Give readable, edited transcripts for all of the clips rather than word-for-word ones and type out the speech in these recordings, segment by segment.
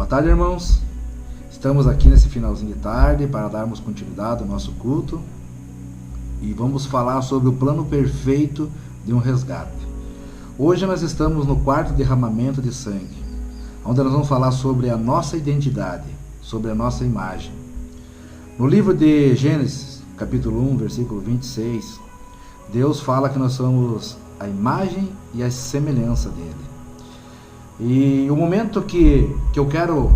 Boa tarde, irmãos. Estamos aqui nesse finalzinho de tarde para darmos continuidade ao nosso culto e vamos falar sobre o plano perfeito de um resgate. Hoje nós estamos no quarto derramamento de sangue, onde nós vamos falar sobre a nossa identidade, sobre a nossa imagem. No livro de Gênesis, capítulo 1, versículo 26, Deus fala que nós somos a imagem e a semelhança dele. E o momento que eu quero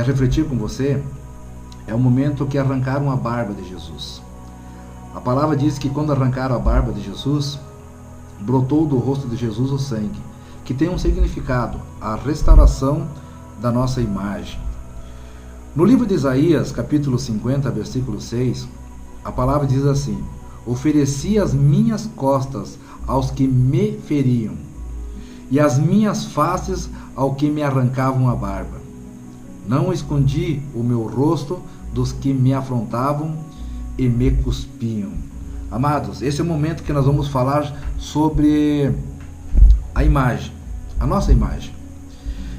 refletir com você é o momento que arrancaram a barba de Jesus. A palavra diz que quando arrancaram a barba de Jesus, brotou do rosto de Jesus o sangue, que tem um significado, a restauração da nossa imagem. No livro de Isaías, capítulo 50, versículo 6, a palavra diz assim: ofereci as minhas costas aos que me feriam, e as minhas faces ao que me arrancavam a barba. Não escondi o meu rosto dos que me afrontavam e me cuspiam. Amados, esse é o momento que nós vamos falar sobre a imagem, a nossa imagem.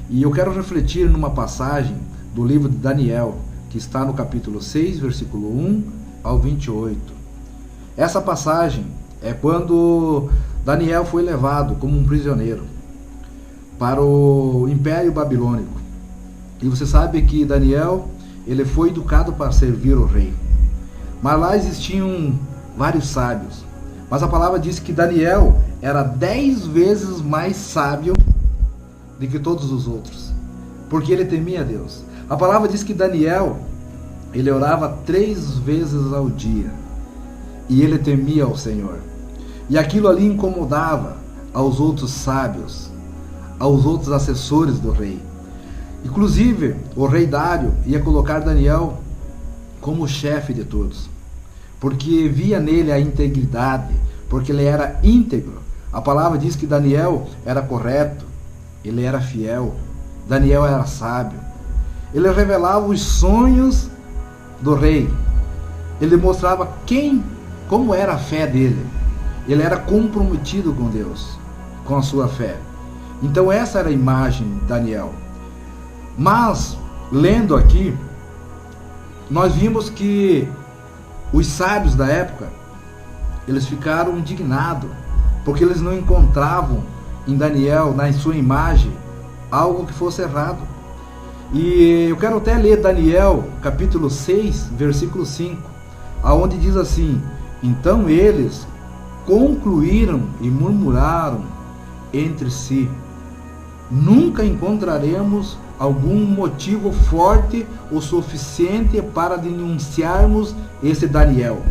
E eu quero refletir numa passagem do livro de Daniel, que está no capítulo 6, versículo 1 ao 28. Essa passagem é quando Daniel foi levado como um prisioneiro para o Império Babilônico. E você sabe que Daniel, ele foi educado para servir o rei. Mas lá existiam vários sábios. Mas a palavra diz que Daniel era 10 vezes mais sábio do que todos os outros, porque ele temia a Deus. A palavra diz que Daniel, ele orava 3 vezes ao dia, e ele temia ao Senhor. E aquilo ali incomodava aos outros sábios, aos outros assessores do rei. Inclusive, o rei Dário ia colocar Daniel como chefe de todos, porque via nele a integridade, porque ele era íntegro. A palavra diz que Daniel era correto, ele era fiel, Daniel era sábio. Ele revelava os sonhos do rei, ele mostrava como era a fé dele. Ele era comprometido com Deus, com a sua fé. Então essa era a imagem de Daniel. Mas, lendo aqui, nós vimos que os sábios da época, eles ficaram indignados, porque eles não encontravam em Daniel, na sua imagem, algo que fosse errado. E eu quero até ler Daniel, capítulo 6, versículo 5, aonde diz assim: então eles concluíram e murmuraram entre si: nunca encontraremos algum motivo forte o suficiente para denunciarmos esse Daniel,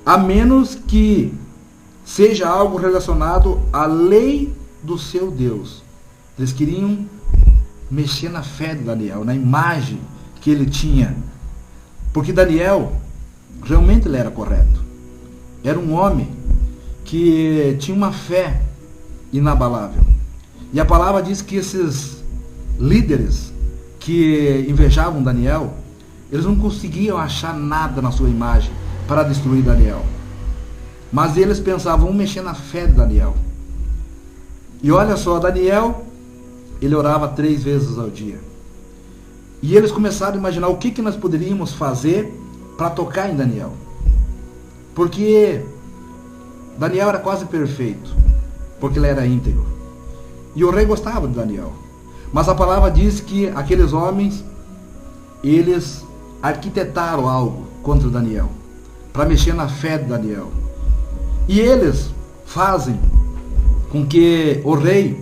a menos que seja algo relacionado à lei do seu Deus. Eles queriam mexer na fé de Daniel, na imagem que ele tinha, porque Daniel realmente ele era correto, era um homem que tinha uma fé inabalável. E a palavra diz que esses líderes que invejavam Daniel, eles não conseguiam achar nada na sua imagem para destruir Daniel, mas eles pensavam, vamos mexer na fé de Daniel. E olha só, Daniel, ele orava 3 vezes ao dia, e eles começaram a imaginar o que nós poderíamos fazer para tocar em Daniel, porque Daniel era quase perfeito, porque ele era íntegro, e o rei gostava de Daniel. Mas a palavra diz que aqueles homens, eles arquitetaram algo contra Daniel, para mexer na fé de Daniel. E eles fazem com que o rei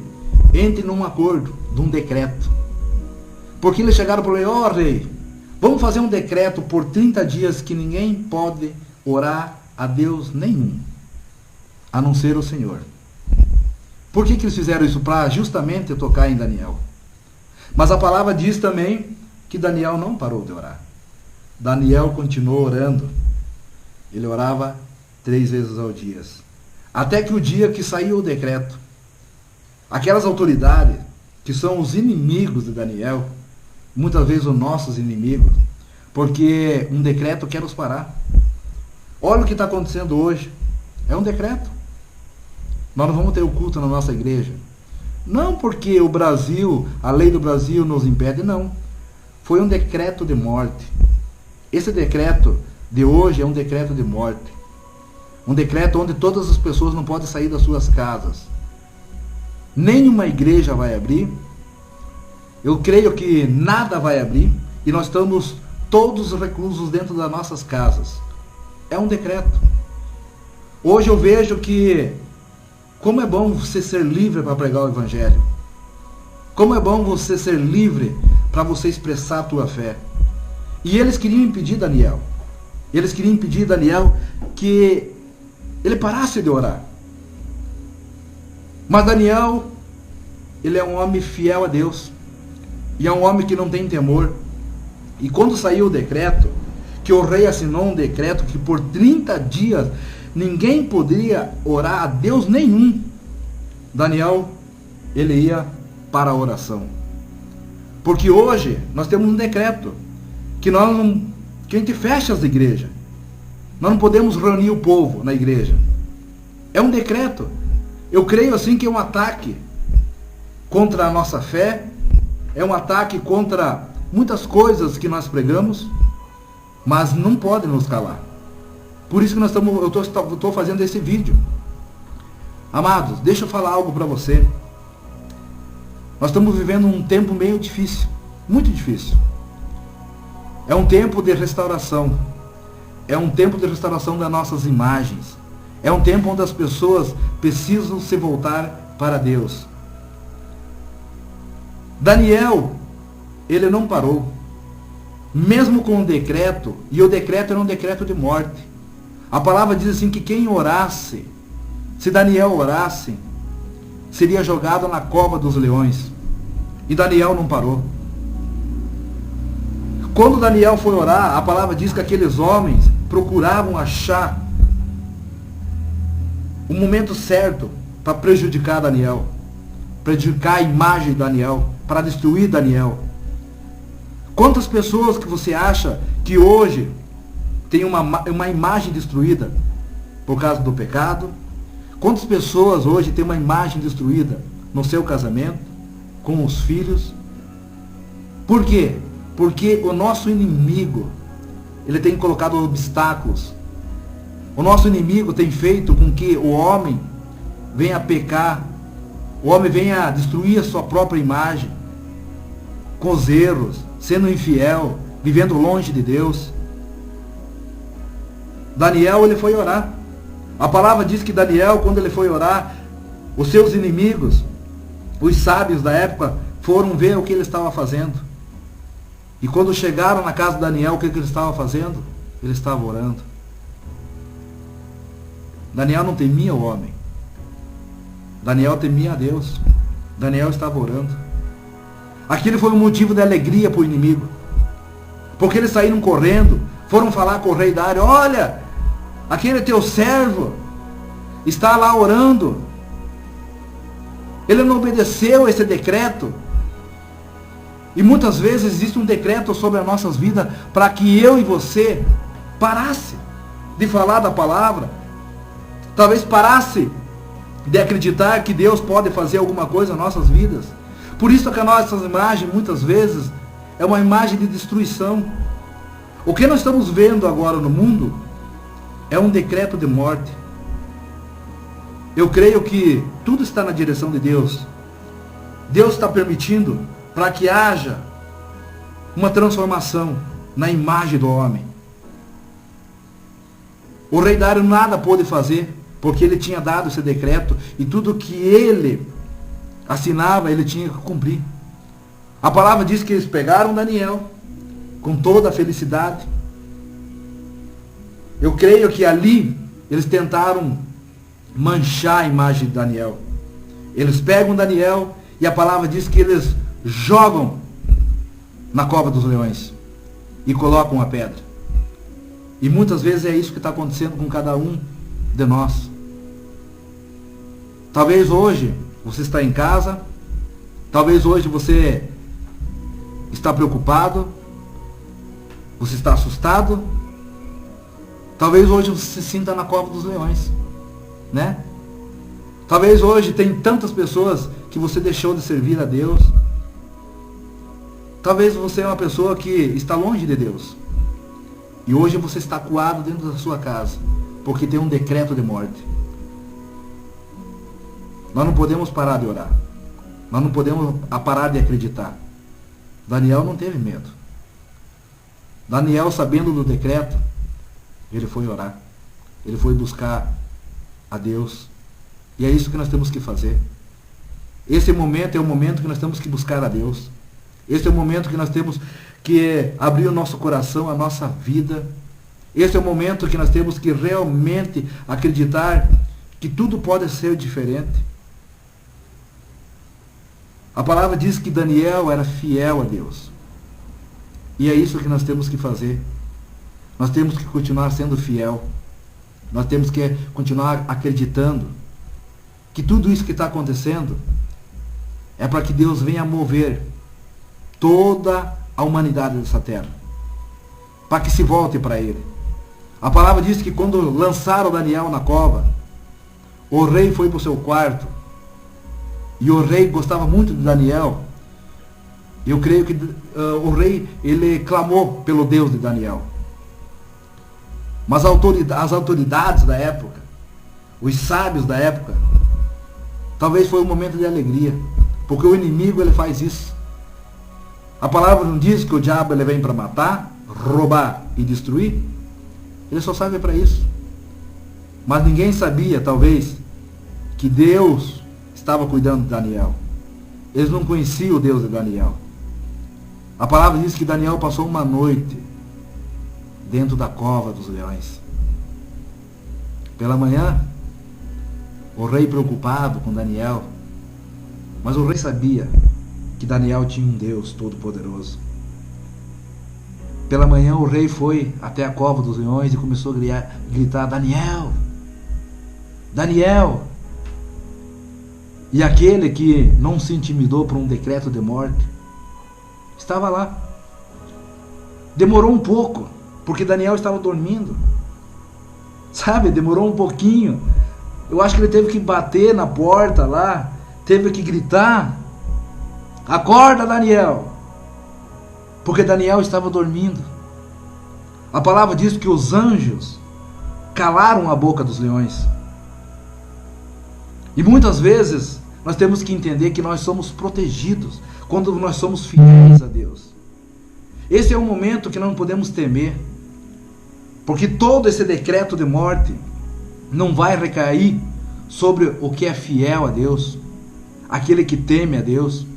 entre num acordo, de um decreto. Porque eles chegaram para o rei: ó rei, vamos fazer um decreto por 30 dias que ninguém pode orar a Deus nenhum, a não ser o Senhor. Por que eles fizeram isso? Para justamente tocar em Daniel. Mas a palavra diz também que Daniel não parou de orar. Daniel continuou orando. Ele orava 3 vezes ao dia. Até que o dia que saiu o decreto, aquelas autoridades que são os inimigos de Daniel, muitas vezes os nossos inimigos, porque um decreto quer nos parar. Olha o que está acontecendo hoje. É um decreto. Nós não vamos ter o culto na nossa igreja, Não porque o Brasil, a lei do Brasil nos impede, não. Foi um decreto de morte. Esse decreto de hoje é um decreto de morte. Um decreto onde todas as pessoas não podem sair das suas casas. Nenhuma igreja vai abrir. Eu creio que nada vai abrir. E nós estamos todos reclusos dentro das nossas casas. É um decreto. Hoje eu vejo que como é bom você ser livre para pregar o evangelho. Como é bom você ser livre para você expressar a tua fé. E eles queriam impedir Daniel. Eles queriam impedir Daniel que ele parasse de orar. Mas Daniel, ele é um homem fiel a Deus. E é um homem que não tem temor. E quando saiu o decreto, que o rei assinou um decreto que por 30 dias ninguém poderia orar a Deus nenhum, Daniel, ele ia para a oração. Porque hoje nós temos um decreto que que a gente fecha as igrejas. Nós não podemos reunir o povo na igreja. É um decreto. Eu creio assim que é um ataque contra a nossa fé, é um ataque contra muitas coisas que nós pregamos, mas não pode nos calar. Por isso que eu estou fazendo esse vídeo. Amados, deixa eu falar algo para você. Nós estamos vivendo um tempo meio difícil, muito difícil. É um tempo de restauração. É um tempo de restauração das nossas imagens. É um tempo onde as pessoas precisam se voltar para Deus. Daniel, ele não parou. Mesmo com o decreto, e o decreto era um decreto de morte. A palavra diz assim que quem orasse, se Daniel orasse, seria jogado na cova dos leões. E Daniel não parou. Quando Daniel foi orar, a palavra diz que aqueles homens procuravam achar o momento certo para prejudicar Daniel, prejudicar a imagem de Daniel, para destruir Daniel. Quantas pessoas que você acha que hoje tem uma imagem destruída por causa do pecado? Quantas pessoas hoje têm uma imagem destruída no seu casamento, com os filhos? Por quê? Porque o nosso inimigo, ele tem colocado obstáculos. O nosso inimigo tem feito com que o homem venha pecar, o homem venha destruir a sua própria imagem, com os erros, sendo infiel, vivendo longe de Deus. Daniel, ele foi orar. A palavra diz que Daniel, quando ele foi orar, os seus inimigos, os sábios da época, foram ver o que ele estava fazendo. E quando chegaram na casa de Daniel, o que ele estava fazendo? Ele estava orando. Daniel não temia o homem. Daniel temia a Deus. Daniel estava orando. Aquilo foi um motivo de alegria para o inimigo. Porque eles saíram correndo, foram falar com o rei Dário: olha, aquele teu servo está lá orando. Ele não obedeceu esse decreto. E muitas vezes existe um decreto sobre as nossas vidas para que eu e você parasse de falar da palavra. Talvez parasse de acreditar que Deus pode fazer alguma coisa nas nossas vidas. Por isso que a nossa imagem, muitas vezes, é uma imagem de destruição. O que nós estamos vendo agora no mundo é um decreto de morte. Eu creio que tudo está na direção de Deus. Deus está permitindo para que haja uma transformação na imagem do homem. O rei Dário nada pôde fazer, porque ele tinha dado esse decreto, e tudo que ele assinava, ele tinha que cumprir. A palavra diz que eles pegaram Daniel com toda a felicidade. Eu creio que ali eles tentaram manchar a imagem de Daniel. Eles pegam Daniel e a palavra diz que eles jogam na cova dos leões e colocam a pedra. E muitas vezes é isso que está acontecendo com cada um de nós. Talvez hoje você está em casa, talvez hoje você está preocupado, você está assustado, talvez hoje você se sinta na cova dos leões, né? Talvez hoje tem tantas pessoas que você deixou de servir a Deus. Talvez você é uma pessoa que está longe de Deus. E hoje você está acuado dentro da sua casa, porque tem um decreto de morte. Nós não podemos parar de orar. Nós não podemos parar de acreditar. Daniel não teve medo. Daniel, sabendo do decreto, ele foi orar. Ele foi buscar a Deus. E é isso que nós temos que fazer. Esse momento é o momento que nós temos que buscar a Deus. Esse é o momento que nós temos que abrir o nosso coração, a nossa vida. Esse é o momento que nós temos que realmente acreditar que tudo pode ser diferente. A palavra diz que Daniel era fiel a Deus. E é isso que nós temos que fazer. Nós temos que continuar sendo fiel. Nós temos que continuar acreditando que tudo isso que está acontecendo é para que Deus venha mover toda a humanidade dessa terra, para que se volte para Ele. A palavra diz que quando lançaram Daniel na cova, o rei foi para o seu quarto, e o rei gostava muito de Daniel. Eu creio que o rei, ele clamou pelo Deus de Daniel. Mas as autoridades da época, os sábios da época, talvez foi um momento de alegria, porque o inimigo, ele faz isso. A palavra não diz que o diabo, ele vem para matar, roubar e destruir? Ele só serve para isso. Mas ninguém sabia, talvez, que Deus estava cuidando de Daniel. Eles não conheciam o Deus de Daniel. A palavra diz que Daniel passou uma noite dentro da cova dos leões. Pela manhã, o rei preocupado com Daniel, mas o rei sabia que Daniel tinha um Deus todo-poderoso. Pela manhã o rei foi até a cova dos leões e começou a gritar: Daniel! Daniel! E aquele que não se intimidou por um decreto de morte estava lá. Demorou um pouco, porque Daniel estava dormindo. Sabe, demorou um pouquinho. Eu acho que ele teve que bater na porta lá, teve que gritar: acorda, Daniel! Porque Daniel estava dormindo. A palavra diz que os anjos calaram a boca dos leões. E muitas vezes nós temos que entender que nós somos protegidos quando nós somos fiéis a Deus. Esse é um momento que não podemos temer, porque todo esse decreto de morte não vai recair sobre o que é fiel a Deus, aquele que teme a Deus.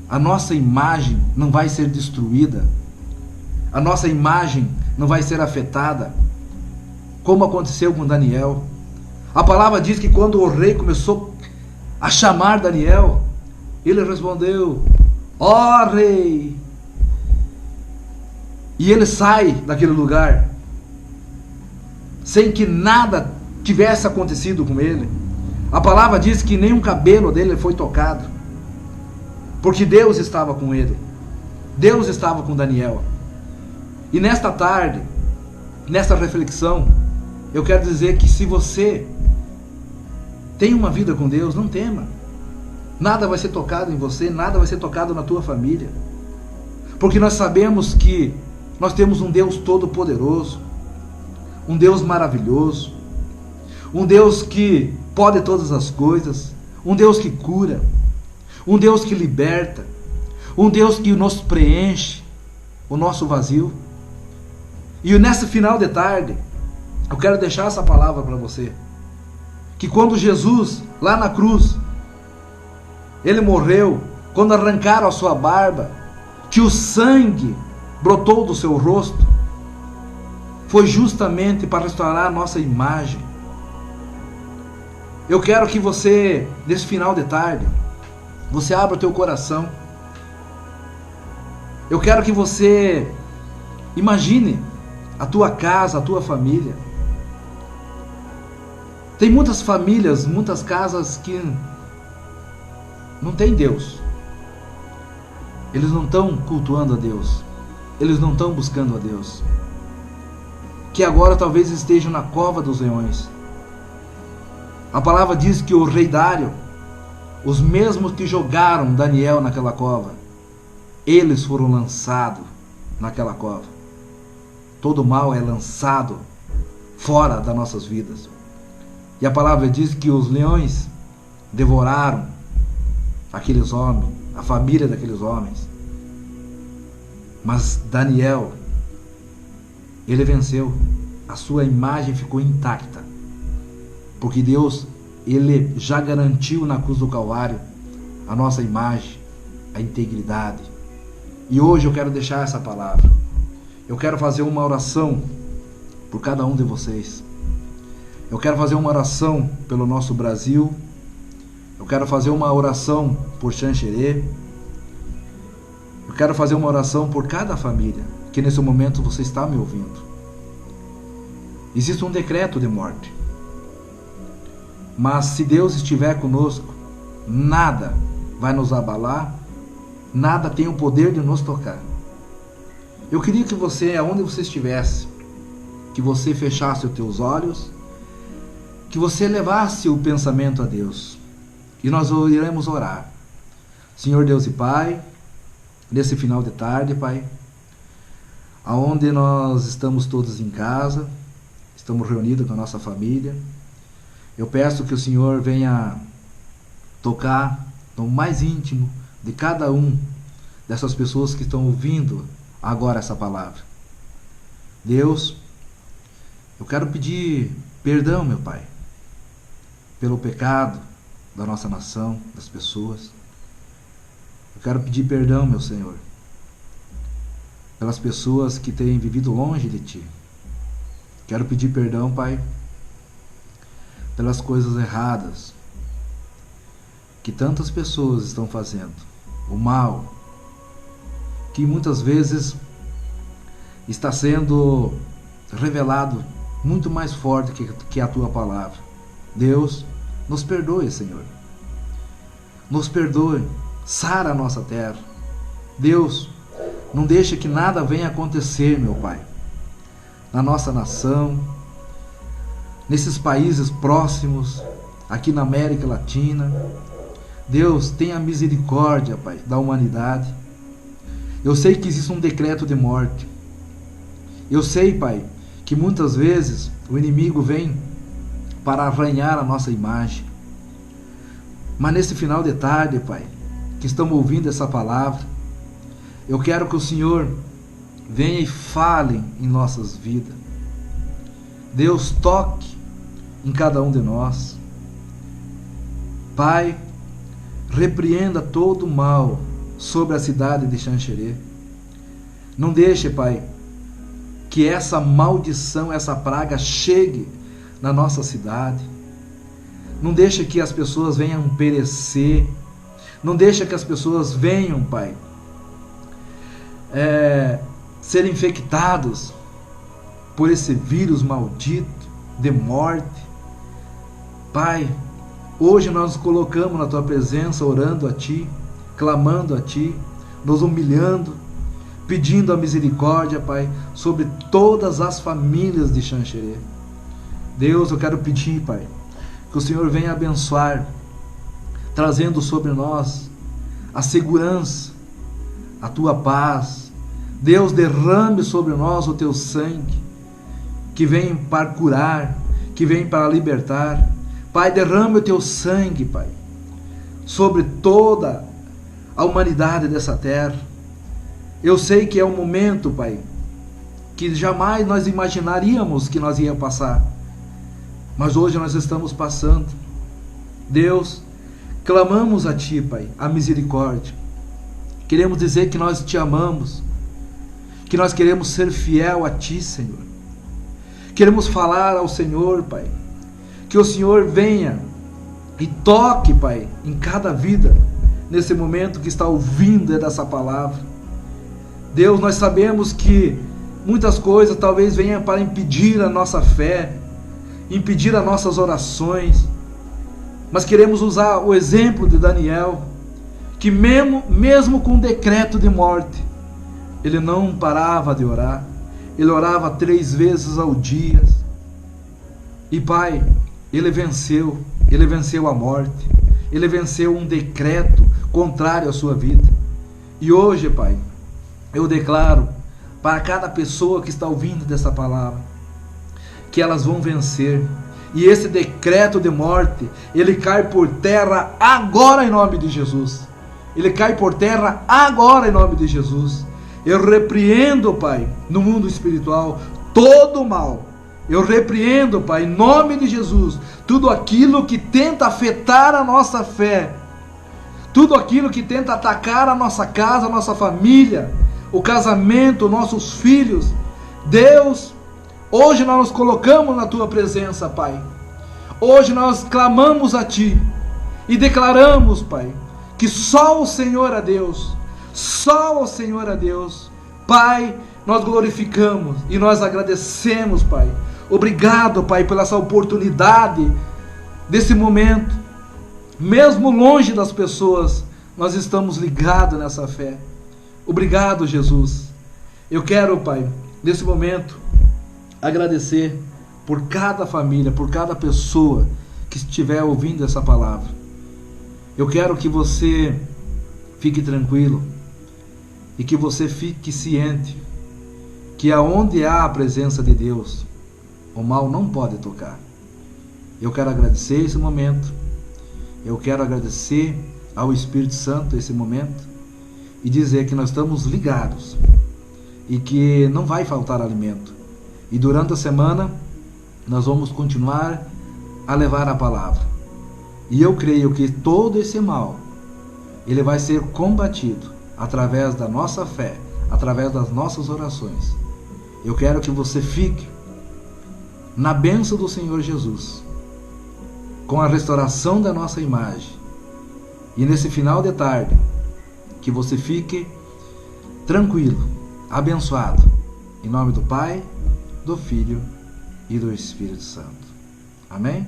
A nossa imagem não vai ser destruída, a nossa imagem não vai ser afetada, como aconteceu com Daniel. A palavra diz que quando o rei começou a chamar Daniel, ele respondeu: ó rei! E ele sai daquele lugar sem que nada tivesse acontecido com ele. A palavra diz que nem um cabelo dele foi tocado, porque Deus estava com ele. Deus estava com Daniel. E nesta tarde, nesta reflexão, eu quero dizer que se você tem uma vida com Deus, não tema. Nada vai ser tocado em você, nada vai ser tocado na tua família. Porque nós sabemos que nós temos um Deus todo-poderoso, um Deus maravilhoso, um Deus que pode todas as coisas, um Deus que cura, um Deus que liberta, um Deus que nos preenche o nosso vazio. E nesse final de tarde, eu quero deixar essa palavra para você, que quando Jesus, lá na cruz, ele morreu, quando arrancaram a sua barba, que o sangue brotou do seu rosto, foi justamente para restaurar a nossa imagem. Eu quero que você, nesse final de tarde, você abra o teu coração. Eu quero que você imagine a tua casa, a tua família. Tem muitas famílias, muitas casas que não tem Deus. Eles não estão cultuando a Deus. Eles não estão buscando a Deus. Que agora talvez estejam na cova dos leões. A palavra diz que o rei Dário, os mesmos que jogaram Daniel naquela cova, eles foram lançados naquela cova. Todo mal é lançado fora das nossas vidas. E a palavra diz que os leões devoraram aqueles homens, a família daqueles homens. Mas Daniel, ele venceu. A sua imagem ficou intacta. Porque Deus, ele já garantiu na cruz do Calvário a nossa imagem, a integridade. E hoje eu quero deixar essa palavra. Eu quero fazer uma oração por cada um de vocês. Eu quero fazer uma oração pelo nosso Brasil. Eu quero fazer uma oração por Xanxerê. Eu quero fazer uma oração por cada família que nesse momento você está me ouvindo. Existe um decreto de morte. Mas se Deus estiver conosco, nada vai nos abalar, nada tem o poder de nos tocar. Eu queria que você, aonde você estivesse, que você fechasse os teus olhos, que você levasse o pensamento a Deus. E nós iremos orar. Senhor Deus e Pai, nesse final de tarde, Pai, aonde nós estamos todos em casa, estamos reunidos com a nossa família, eu peço que o Senhor venha tocar no mais íntimo de cada um dessas pessoas que estão ouvindo agora essa palavra. Deus, eu quero pedir perdão, meu Pai, pelo pecado da nossa nação, das pessoas. Eu quero pedir perdão, meu Senhor, pelas pessoas que têm vivido longe de Ti. Quero pedir perdão, Pai, pelas coisas erradas que tantas pessoas estão fazendo, o mal que muitas vezes está sendo revelado muito mais forte que a Tua palavra. Deus, nos perdoe, Senhor, nos perdoe, sara a nossa terra. Deus, não deixe que nada venha acontecer, meu Pai, na nossa nação, nesses países próximos, aqui na América Latina. Deus, tenha misericórdia, Pai, da humanidade. Eu sei que existe um decreto de morte. Eu sei, Pai, que muitas vezes o inimigo vem para arranhar a nossa imagem. Mas nesse final de tarde, Pai, que estamos ouvindo essa palavra, eu quero que o Senhor venha e fale em nossas vidas. Deus, toque em cada um de nós. Pai, repreenda todo o mal sobre a cidade de Xanxerê. Não deixe, Pai, que essa maldição, essa praga chegue na nossa cidade. Não deixe que as pessoas venham perecer. Não deixe que as pessoas venham, Pai, ser infectados por esse vírus maldito de morte. Pai, hoje nós nos colocamos na Tua presença, orando a Ti, clamando a Ti, nos humilhando, pedindo a misericórdia, Pai, sobre todas as famílias de Xanxerê. Deus, eu quero pedir, Pai, que o Senhor venha abençoar, trazendo sobre nós a segurança, a Tua paz. Deus, derrame sobre nós o Teu sangue, que vem para curar, que vem para libertar. Pai, derrame o Teu sangue, Pai, sobre toda a humanidade dessa terra. Eu sei que é um momento, Pai, que jamais nós imaginaríamos que nós ia passar, mas hoje nós estamos passando. Deus, clamamos a Ti, Pai, a misericórdia. Queremos dizer que nós Te amamos, que nós queremos ser fiel a Ti, Senhor. Queremos falar ao Senhor, Pai, que o Senhor venha e toque, Pai, em cada vida, nesse momento que está ouvindo dessa palavra. Deus, nós sabemos que muitas coisas talvez venham para impedir a nossa fé, impedir as nossas orações, mas queremos usar o exemplo de Daniel, que mesmo com decreto de morte, ele não parava de orar. Ele orava 3 vezes ao dia. E Pai, ele venceu. Ele venceu a morte. Ele venceu um decreto contrário à sua vida. E hoje, Pai, eu declaro para cada pessoa que está ouvindo dessa palavra, que elas vão vencer. E esse decreto de morte, ele cai por terra agora em nome de Jesus. Ele cai por terra agora em nome de Jesus. Eu repreendo, Pai, no mundo espiritual, todo o mal. Eu repreendo, Pai, em nome de Jesus, tudo aquilo que tenta afetar a nossa fé, tudo aquilo que tenta atacar a nossa casa, a nossa família, o casamento, nossos filhos. Deus, hoje nós nos colocamos na Tua presença, Pai. Hoje nós clamamos a Ti e declaramos, Pai, que só o Senhor é Deus, só o Senhor é Deus. Pai, nós glorificamos e nós agradecemos, Pai. Obrigado, Pai, pela essa oportunidade desse momento. Mesmo longe das pessoas, nós estamos ligados nessa fé. Obrigado, Jesus. Eu quero, Pai, nesse momento, agradecer por cada família, por cada pessoa que estiver ouvindo essa palavra. Eu quero que você fique tranquilo e que você fique ciente que aonde há a presença de Deus, o mal não pode tocar. Eu quero agradecer esse momento. Eu quero agradecer ao Espírito Santo esse momento e dizer que nós estamos ligados e que não vai faltar alimento. E durante a semana nós vamos continuar a levar a palavra. E eu creio que todo esse mal, ele vai ser combatido através da nossa fé, através das nossas orações. Eu quero que você fique na bênção do Senhor Jesus, com a restauração da nossa imagem. E nesse final de tarde, que você fique tranquilo, abençoado, em nome do Pai, do Filho e do Espírito Santo. Amém?